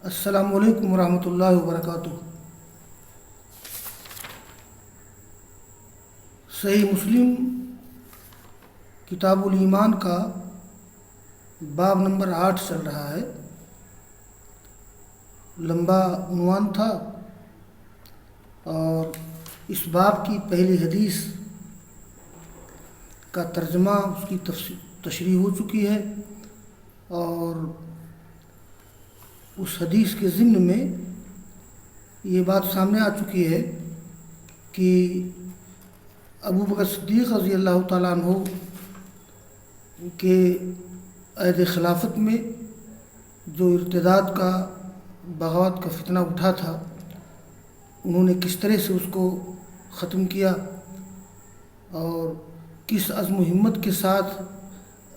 السلام علیکم ورحمۃ اللہ وبرکاتہ۔ صحیح مسلم کتاب الایمان کا باب نمبر 8 چل رہا ہے۔ لمبا عنوان تھا اور اس باب کی پہلی حدیث کا ترجمہ، اس کی تشریح ہو چکی ہے، اور اس حدیث کے ضمن میں یہ بات سامنے آ چکی ہے کہ ابو بکر صدیق رضی اللہ تعالیٰ عنہ کے عہد خلافت میں جو ارتداد کا، بغاوت کا فتنہ اٹھا تھا، انہوں نے کس طرح سے اس کو ختم کیا اور کس عزم و ہمت کے ساتھ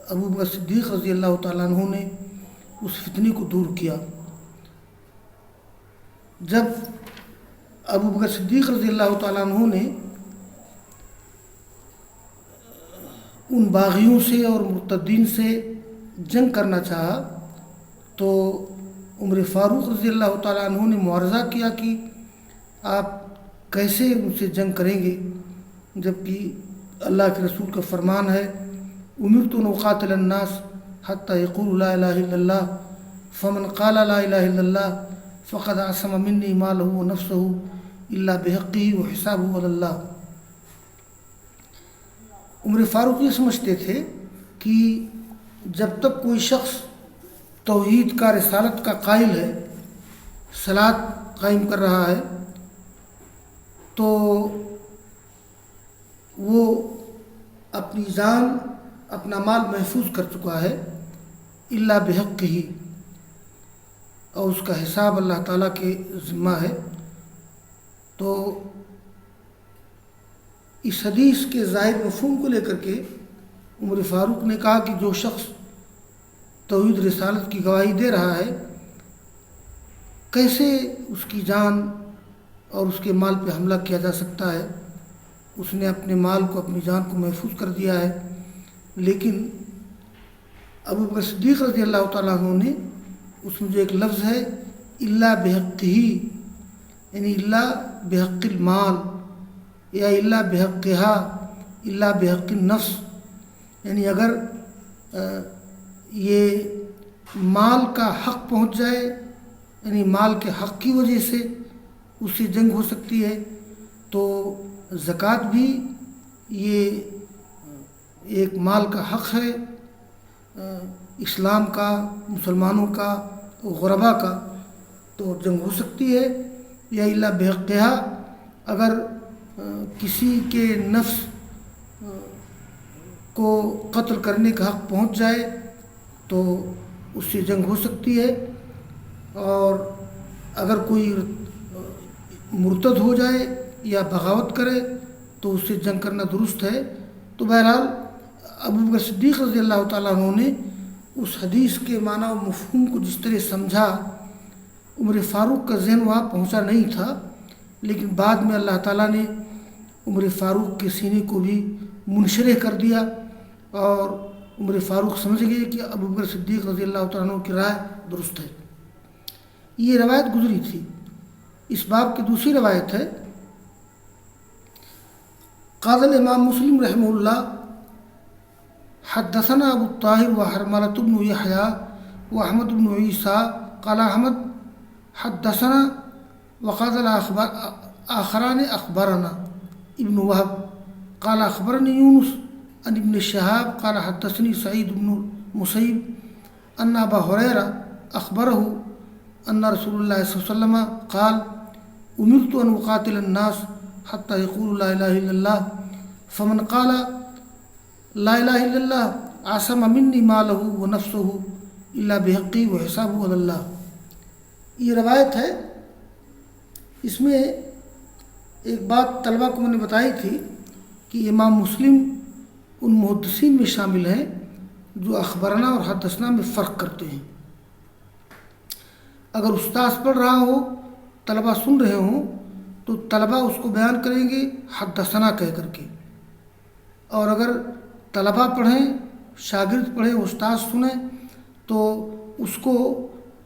ابو بکر صدیق رضی اللہ تعالیٰ عنہ نے اس فتنے کو دور کیا۔ جب ابو بکر صدیق رضی اللہ تعالیٰ عنہ نے ان باغیوں سے اور مرتدین سے جنگ کرنا چاہا تو عمر فاروق رضی اللہ تعالیٰ عنہ نے معارضہ کیا کہ آپ کیسے ان سے جنگ کریں گے، جبکہ اللہ کے رسول کا فرمان ہے امرت ان اقاتل الناس حتی یقولوا لا الہ الا اللہ فمن قال لا الہ الا اللہ فقد عصم منی مالہ ونفسہ الا بحقہ وحسابہ علی اللہ۔ عمر فاروق یہ سمجھتے تھے کہ جب تک کوئی شخص توحید کا، رسالت کا قائل ہے، صلاۃ قائم کر رہا ہے، تو وہ اپنی جان، اپنا مال محفوظ کر چکا ہے، الا بحق ہی، اور اس کا حساب اللہ تعالیٰ کے ذمہ ہے۔ تو اس حدیث کے ظاہر مفہوم کو لے کر کے عمر فاروق نے کہا کہ جو شخص توحید رسالت کی گواہی دے رہا ہے، کیسے اس کی جان اور اس کے مال پہ حملہ کیا جا سکتا ہے؟ اس نے اپنے مال کو، اپنی جان کو محفوظ کر دیا ہے۔ لیکن ابو بکر صدیق رضی اللہ تعالیٰ عنہ نے اس میں جو ایک لفظ ہے الا بحق ہی، یعنی الا بحق المال یا الا بحقہا، الا بحق النفس، یعنی اگر یہ مال کا حق پہنچ جائے، یعنی مال کے حق کی وجہ سے اس سے جنگ ہو سکتی ہے، تو زکوٰۃ بھی یہ ایک مال کا حق ہے، اسلام کا، مسلمانوں کا، غربا کا، تو جنگ ہو سکتی ہے۔ یا الا بحقہا، اگر کسی کے نفس کو قتل کرنے کا حق پہنچ جائے تو اس سے جنگ ہو سکتی ہے، اور اگر کوئی مرتد ہو جائے یا بغاوت کرے تو اس سے جنگ کرنا درست ہے۔ تو بہرحال ابو بکر صدیق رضی اللہ تعالیٰ عنہ نے اس حدیث کے معنی و مفہوم کو جس طرح سمجھا، عمر فاروق کا ذہن وہاں پہنچا نہیں تھا، لیکن بعد میں اللہ تعالیٰ نے عمر فاروق کے سینے کو بھی منشرح کر دیا، اور عمر فاروق سمجھ گئے کہ ابو بکر صدیق رضی اللہ تعالیٰ عنہ کی رائے درست ہے۔ یہ روایت گزری تھی۔ اس باب کی دوسری روایت ہے، قال الامام مسلم رحمہ اللہ حدثنا ابو الطاہر وحرملة بن یحییٰ واحمد بن عیسیٰ قال احمد حدثنا وقال الآخران اخبرنا ابن وهب قال اخبرني يونس عن ابن شهاب قال حدثني سعيد بن المسيب ان ابا هريرة اخبره ان رسول الله صلى الله عليه وسلم قال امرت ان اقاتل الناس حتى يقولوا لا اله الا الله فمن قال لا الہ الا اللہ عصم منی مالہ ونفسہ الا بحقی وحسابہ علی اللہ۔ یہ روایت ہے۔ اس میں ایک بات طلبہ کو میں نے بتائی تھی کہ امام مسلم ان محدثین میں شامل ہیں جو اخبرنا اور حدثنا میں فرق کرتے ہیں۔ اگر استاذ پڑھ رہا ہو، طلبہ سن رہے ہوں، تو طلبہ اس کو بیان کریں گے حدثنا کہہ کر کے، اور اگر طلبہ پڑھیں، شاگرد پڑھیں، استاد سنیں، تو اس کو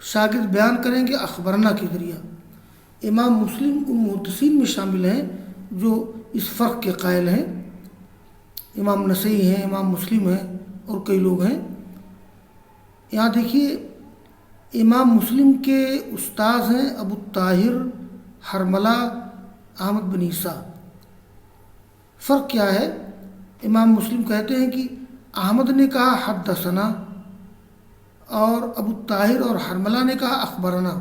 شاگرد بیان کریں گے اخبرنا کے ذریعہ۔ امام مسلم ان محدثین میں شامل ہیں جو اس فرق کے قائل ہیں۔ امام نسائی ہیں، امام مسلم ہیں اور کئی لوگ ہیں۔ یہاں دیکھیے امام مسلم کے استاذ ہیں ابو الطاہر حرملہ احمد بن عیسیٰ۔ فرق کیا ہے؟ امام مسلم کہتے ہیں کہ احمد نے کہا حدثنا اور ابو الطاہر اور حرملہ نے کہا اخبرنا،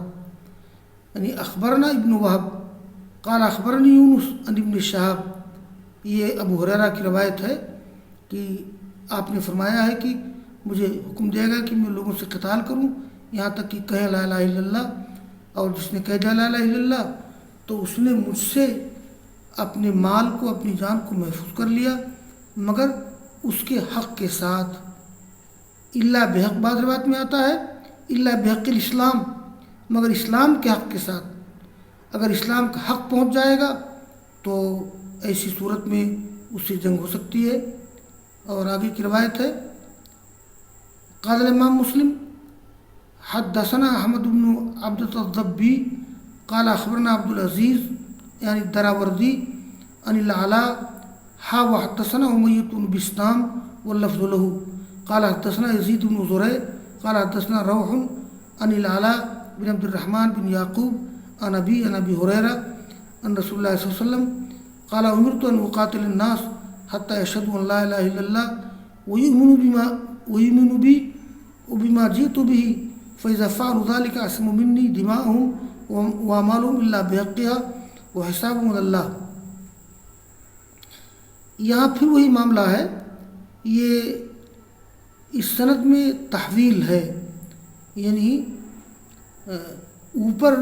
یعنی اخبرنا ابن وہب قال اخبرنی یونس عن ابن شہاب۔ یہ ابو ہریرہ کی روایت ہے کہ آپ نے فرمایا ہے کہ مجھے حکم دیا گیا کہ میں لوگوں سے قتال کروں یہاں تک کہ کہیں لا الہ الا اللہ، اور جس نے کہہ دیا لا الہ الا اللہ تو اس نے مجھ سے اپنے مال کو، اپنی جان کو محفوظ کر لیا، مگر اس کے حق کے ساتھ۔ الا بحق بعض روایت میں آتا ہے الا بحق الاسلام، مگر اسلام کے حق کے ساتھ۔ اگر اسلام کا حق پہنچ جائے گا تو ایسی صورت میں اس سے جنگ ہو سکتی ہے۔ اور آگے کی روایت ہے قال امام مسلم حدثنا احمد بن عبدۃ الضبی قال اخبرنا عبد العزیز یعنی دراوردی عن العلاء وحدثنا امیۃ بن بسطام واللفظ له قال حدثنا یزید بن زریع قال حدثنا روح عن العلاء بن عبد الرحمن بن یعقوب عن ابی ہریرہ عن رسول اللہ صلی اللہ علیہ وسلم قال امرت ان اقاتل الناس حتى يشهدوا ان لا اله الا الله ويؤمنوا بي وبما جئت به فاذا فعلوا ذلك عصموا مني دماءهم واعمالهم الا بحقها وحسابهم على الله۔ یہاں پھر وہی معاملہ ہے، یہ اس سند میں تحویل ہے، یعنی اوپر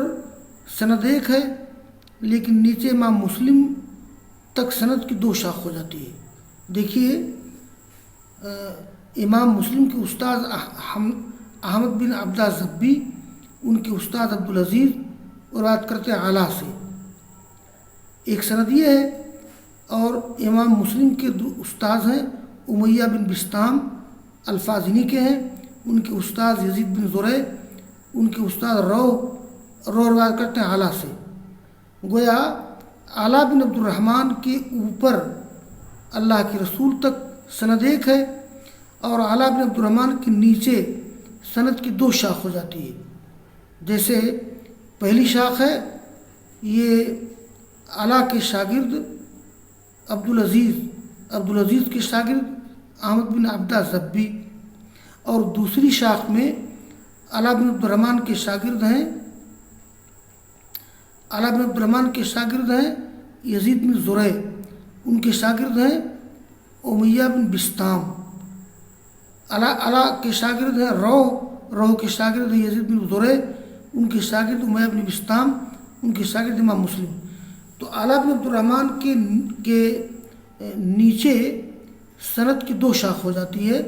سند ایک ہے لیکن نیچے امام مسلم تک سند کی دو شاخ ہو جاتی ہے۔ دیکھیے امام مسلم کے استاد احمد بن عبدہ الضبی، ان کے استاد عبد العزیز اور بات کرتے ہیں اعلیٰ سے، ایک سند یہ ہے۔ اور امام مسلم کے استاد ہیں امیہ بن بسطام الفازنی کے ہیں، ان کے استاد یزید بن زریع، ان کے استاد رو روایت کرتے ہیں اعلیٰ سے۔ گویا اعلیٰ بن عبد الرحمن کے اوپر اللہ کے رسول تک سند ایک ہے اور اعلیٰ بن عبد الرحمن کے نیچے سند کی دو شاخ ہو جاتی ہے۔ جیسے پہلی شاخ ہے یہ اعلیٰ کے شاگرد عبد العزیز کے شاگرد احمد بن عبدہ الضبی، اور دوسری شاخ میں اعلیٰ بن عبد الرحمن کے شاگرد ہیں یزید بن زریع، ان کے شاگرد ہیں امیہ بن بسطام۔ اعلیٰ کے شاگرد ہیں روح کے شاگرد ہیں یزید بن زریع، ان کے شاگرد امیہ بن بسطام، ان کے شاگرد امام مسلم۔ تو اعلیٰ بن عبد الرحمن کے نیچے سند کی دو شاخ ہو جاتی ہے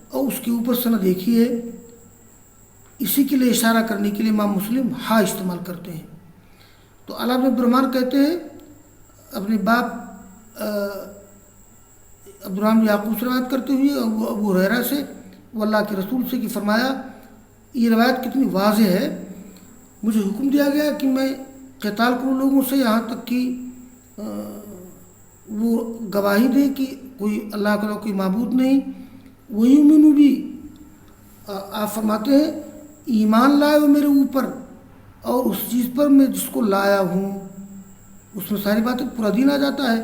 اور اس کے اوپر سند ایک ہی ہے۔ اسی کے لیے اشارہ کرنے کے لیے امام مسلم استعمال کرتے ہیں۔ تو اعلیٰ بن عبد الرحمن کہتے ہیں اپنے باپ عبدالرحمن یعقوب سے روایت کرتے ہوئے ابو ہریرہ سے وہ اللہ کے رسول سے کہ فرمایا، یہ روایت کتنی واضح ہے، مجھے حکم دیا گیا کہ میں قتال کروں لوگوں سے یہاں تک کہ وہ گواہی دے کہ کوئی اللہ کا کوئی معبود نہیں، وہی میں بھی آپ فرماتے ہیں ایمان لائے ہو میرے اوپر اور اس چیز پر میں جس کو لایا ہوں، اس میں ساری باتیں پورا دین آ جاتا ہے۔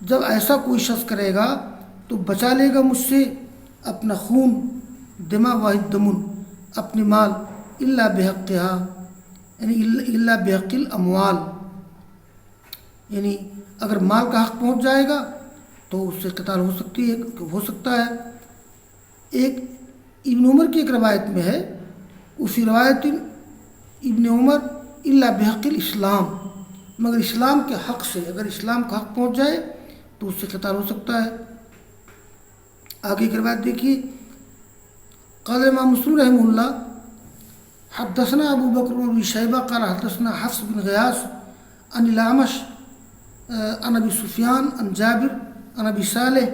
جب ایسا کوئی شخص کرے گا تو بچا لے گا مجھ سے اپنا خون، دماء واحد دمن، اپنے مال، الا بحقھا یعنی الا بحق الاموال، یعنی اگر مال کا حق پہنچ جائے گا تو اس سے قتال ہو سکتا ہے۔ ایک ابن عمر کی ایک روایت میں ہے، اسی روایت ابن عمر الا بحق الاسلام، مگر اسلام کے حق سے، اگر اسلام کا حق پہنچ جائے تو اس سے قتال ہو سکتا ہے۔ آگے کی روایت دیکھیے قال امام مسلم رحمہ اللہ حدثنا ابو بکر بن ابی شیبہ قال حدثنا حفص بن غیاث عن الاعمش عن ابی سفیان عن جابر عن ابی صالح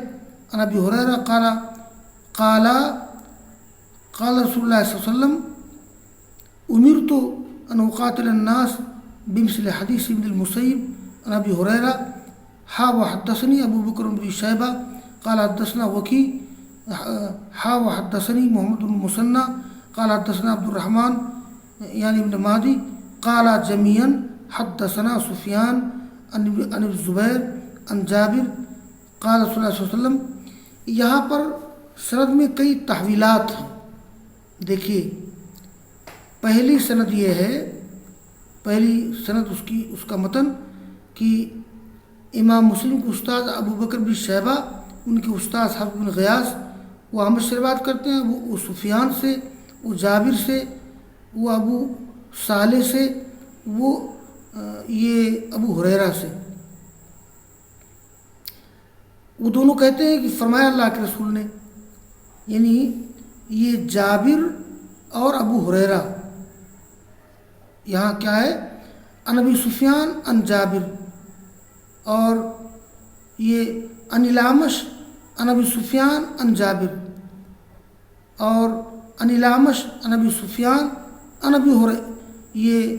عن ابی ہریرہ قال رسول اللہ صلی اللہ علیہ وسلم امرت ان اقاتل الناس بمثل حدیث ابن المسیب عن ابی ہریرہ وحدثني ابو بکر بن شیبہ قال حدثنا وکی وحدثني محمد بن المثنى قال حدثنا عبد الرحمن یعنی ابن مہدی قال جميعا حدثنا سفیان عن الزبیر عن جابر قال رسول اللہ صلی اللہ علیہ وسلم. یہاں پر سند میں کئی تحویلات ہیں. دیکھیے پہلی سند یہ ہے، پہلی سند اس کا متن کہ امام مسلم کے استاد ابو بکر بن شیبہ، ان کے استاد حفص بن غیاث، وہ احمد سے روایت کرتے ہیں، وہ سفیان سے، وہ جابر سے، وہ ابو صالح سے، وہ یہ ابو ہریرہ سے. وہ دونوں کہتے ہیں کہ فرمایا اللہ کے رسول نے، یعنی یہ جابر اور ابو ہریرہ، یہاں کیا ہے عن ابی سفیان عن جابر، اور یہ عن الاعمش عن ابی سفیان عن جابر، اور عن الاعمش عن ابی سفیان عن ابی ہریرہ، یہ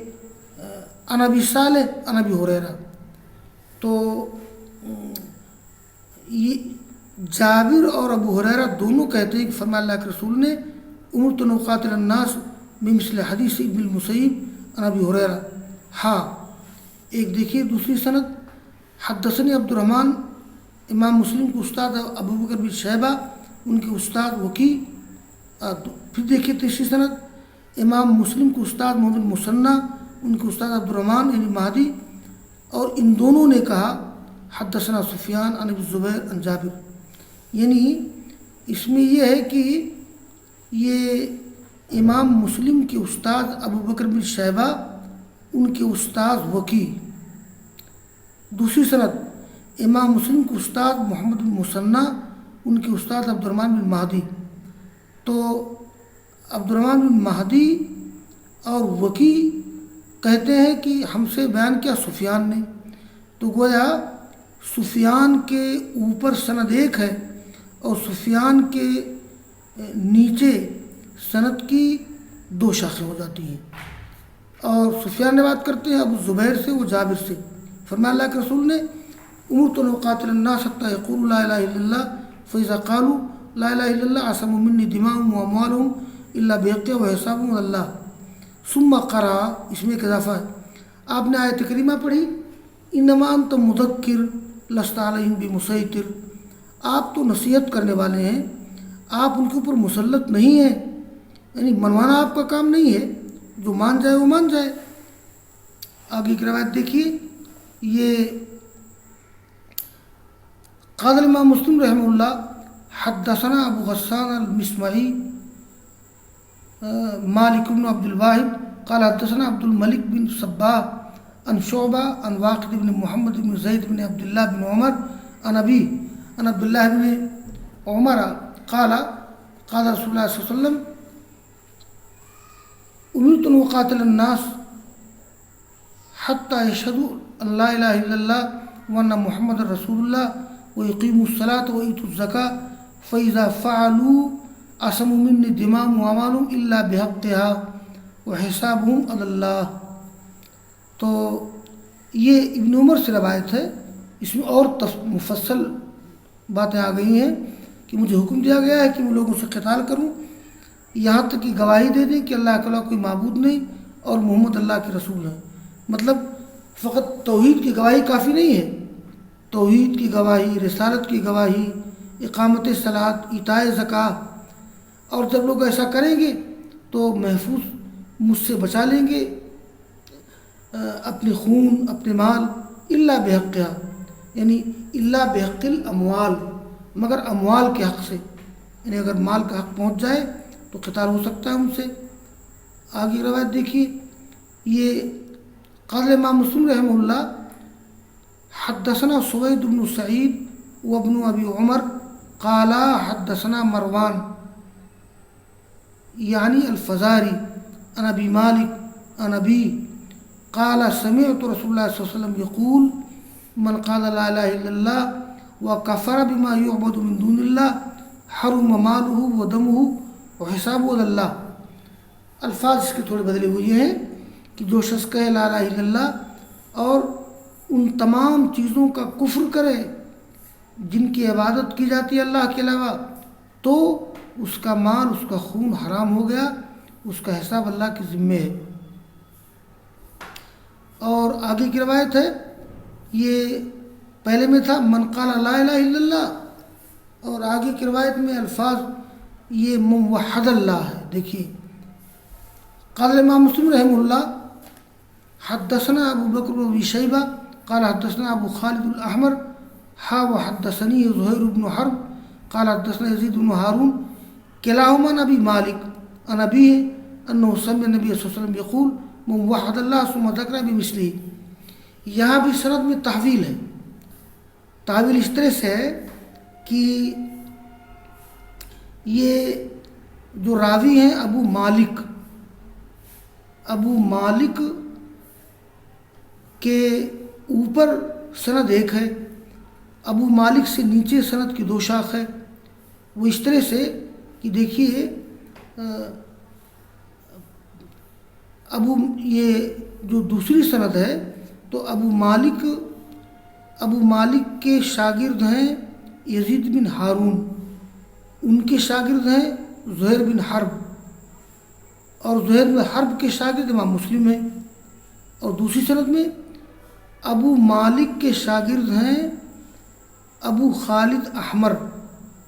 عن ابی صالح عن ابی ہریرہ. تو یہ جابر اور ابو ہریرہ دونوں کہتے ہیں کہ فرمایا اللہ کے رسول نے امرت ان اقاتل الناس بمثل حدیث ابن المسیب عن ابی ہریرہ. ایک دیکھیے دوسری سند حدثنی عبد الرحمن، امام مسلم کے استاد ابو بکر بن شیبہ، ان کے استاد وکی. پھر دیکھیے تیسری سند امام مسلم کے استاد محمد بن المثنى، ان کے استاد عبد الرحمن یعنی مہدی، اور ان دونوں نے کہا حدثنا سفیان عن ابی الزبیر عن جابر. یعنی اس میں یہ ہے کہ یہ امام مسلم کے استاد ابو بکر بن شیبہ، ان کے استاد وکی. دوسری سند امام مسلم کے استاد محمد بن المثنى، ان کے استاد عبد الرحمن بن مہدی. تو عبد الرحمن بن مہدی اور وکی کہتے ہیں کہ ہم سے بیان کیا سفیان نے. تو گویا سفیان کے اوپر سند ایک ہے اور سفیان کے نیچے سند کی دو شاخیں ہو جاتی ہیں. اور سفیان نے بات کرتے ہیں ابو زبیر سے، وہ جابر سے. فرمایا اللہ کے رسول نے امرت ان اقاتل الناس حتى يقولوا لا الہ الا اللہ فاذا قالوا لا الہ الا اللہ عصموا منی دماؤهم واموالهم الا بحقها وحسابهم على اللہ. ثم قرأ، اس میں ایک اضافہ ہے، آپ نے آیت کریمہ پڑھی انما انت مذکر لست علیہم بمسیطر، آپ تو نصیحت کرنے والے ہیں، آپ ان کے اوپر مسلط نہیں ہیں، یعنی منوانا آپ کا کام نہیں ہے، جو مان جائے وہ مان جائے. آگے کی روایت دیکھیے. یہ قال الامام مسلم رحمہ اللہ حدثنا ابو غسان المسمعی مالک بن عبد الواحد قال حدثنا عبد الملک بن صباح عن شعبہ عن واقد بن محمد بن زید بن عبد اللہ بن عمر عن ابی عن عبد اللہ بن عمر قال قال رسول اللہ صلی اللہ علیہ وسلم امرت ان اقاتل الناس حتى يشهدوا ان لا الہ الا اللہ وان محمد رسول اللہ ويقيموا الصلاة ويؤتوا الزکاة فإذا فعلوا عصموا مني دماءهم وأموالهم إلا بحقها وحسابهم على اللہ. تو یہ ابن عمر سے روایت ہے. اس میں اور مفصل باتیں آ گئی ہیں کہ مجھے حکم دیا گیا ہے کہ میں لوگوں سے قتال کروں، یہاں تک کہ گواہی دے دیں کہ اللہ کے علاوہ کوئی معبود نہیں اور محمد اللہ کے رسول ہیں. مطلب فقط توحید کی گواہی کافی نہیں ہے، توحید کی گواہی، رسالت کی گواہی، اقامت صلاۃ، ایتاء زکوٰۃ. اور جب لوگ ایسا کریں گے تو محفوظ مجھ سے بچا لیں گے اپنے خون، اپنے مال. الا بحقها، یعنی الا بحق الاموال، مگر اموال کے حق سے، یعنی اگر مال کا حق پہنچ جائے تو قتال ہو سکتا ہے ان سے. آگے روایت دیکھیے. یہ قال امام مسلم رحمہ اللہ حدثنا سوید بن سعید وابن ابی عمر قال حدثنا مروان یعنی الفزاری عن ابی مالک عن ابی قال سمعت رسول اللہ صلی اللہ علیہ وسلم یقول من قال لا الہ الا اللہ وکفر بما یعبد من دون اللہ حرم مالہ ودمہ وحسابہ علی اللہ. الفاظ اس کے تھوڑے بدلے ہوئے ہیں کہ جو شخص کہے لا الہ الا اللہ اور ان تمام چیزوں کا کفر کرے جن کی عبادت کی جاتی ہے اللہ کے علاوہ، تو اس کا مال، اس کا خون حرام ہو گیا، اس کا حساب اللہ کے ذمے ہے۔ اور آگے کی روایت ہے، یہ پہلے میں تھا من قال لا الہ الا اللہ، اور آگے کی روایت میں الفاظ یہ من وحد اللہ ہے۔ دیکھیے قال امام مسلم رحمہ اللہ حدثنا ابو بکر بن ابی شیبہ قال حدثنا ابو خالد الاحمر وحدثني زهير بن حرب قال حدثنا يزيد بن هارون كلاهما عن ابي مالك عن ابيه انه سمع النبي صلى الله عليه وسلم يقول من وحد الله ثم ذكر بمثله۔ یہاں بھی سند میں تحویل ہے۔ تحویل اس طرح سے ہے کہ یہ جو راوی ہیں ابو مالک کے اوپر سند ایک ہے، ابو مالک سے نیچے سند کی دو شاخ ہے۔ وہ اس طرح سے کہ دیکھیے یہ جو دوسری سند ہے تو ابو مالک کے شاگرد ہیں یزید بن ہارون، ان کے شاگرد ہیں زہیر بن حرب، اور زہیر بن حرب کے شاگرد امام مسلم ہیں۔ اور دوسری سند میں ابو مالک کے شاگرد ہیں ابو خالد احمر،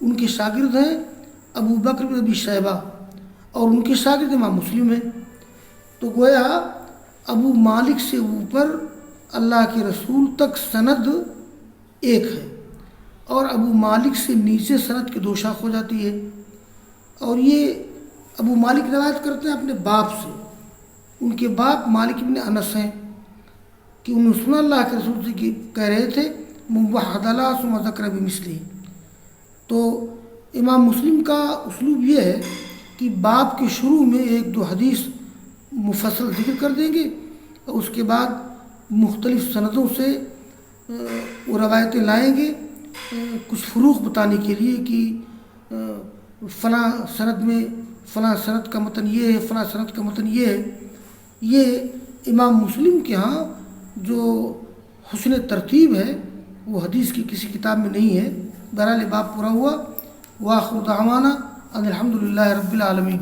ان کے شاگرد ہیں ابو بکر بن ابی شیبہ، اور ان کے شاگرد امام مسلم ہیں۔ تو گویا ابو مالک سے اوپر اللہ کے رسول تک سند ایک ہے، اور ابو مالک سے نیچے سند کی دو شاخ ہو جاتی ہے۔ اور یہ ابو مالک روایت کرتے ہیں اپنے باپ سے، ان کے باپ مالک بن انس ہیں کہ انہوں نے سنا اللہ کے رسول سے کہ کہہ رہے تھے من وحد اللہ ثم ذکر بمثلہ۔ تو امام مسلم کا اسلوب یہ ہے کہ باب کے شروع میں ایک دو حدیث مفصل ذکر کر دیں گے، اور اس کے بعد مختلف سندوں سے وہ روایتیں لائیں گے کچھ فروق بتانے کے لیے کہ فلاں سند میں فلاں سند کا متن یہ ہے، فلاں سند کا متن یہ ہے۔ یہ امام مسلم کے ہاں جو حسن ترتیب ہے وہ حدیث کی کسی کتاب میں نہیں ہے۔ بہرحال باب پورا ہوا۔ وآخر دعوانا ان الحمد للہ رب العالمین۔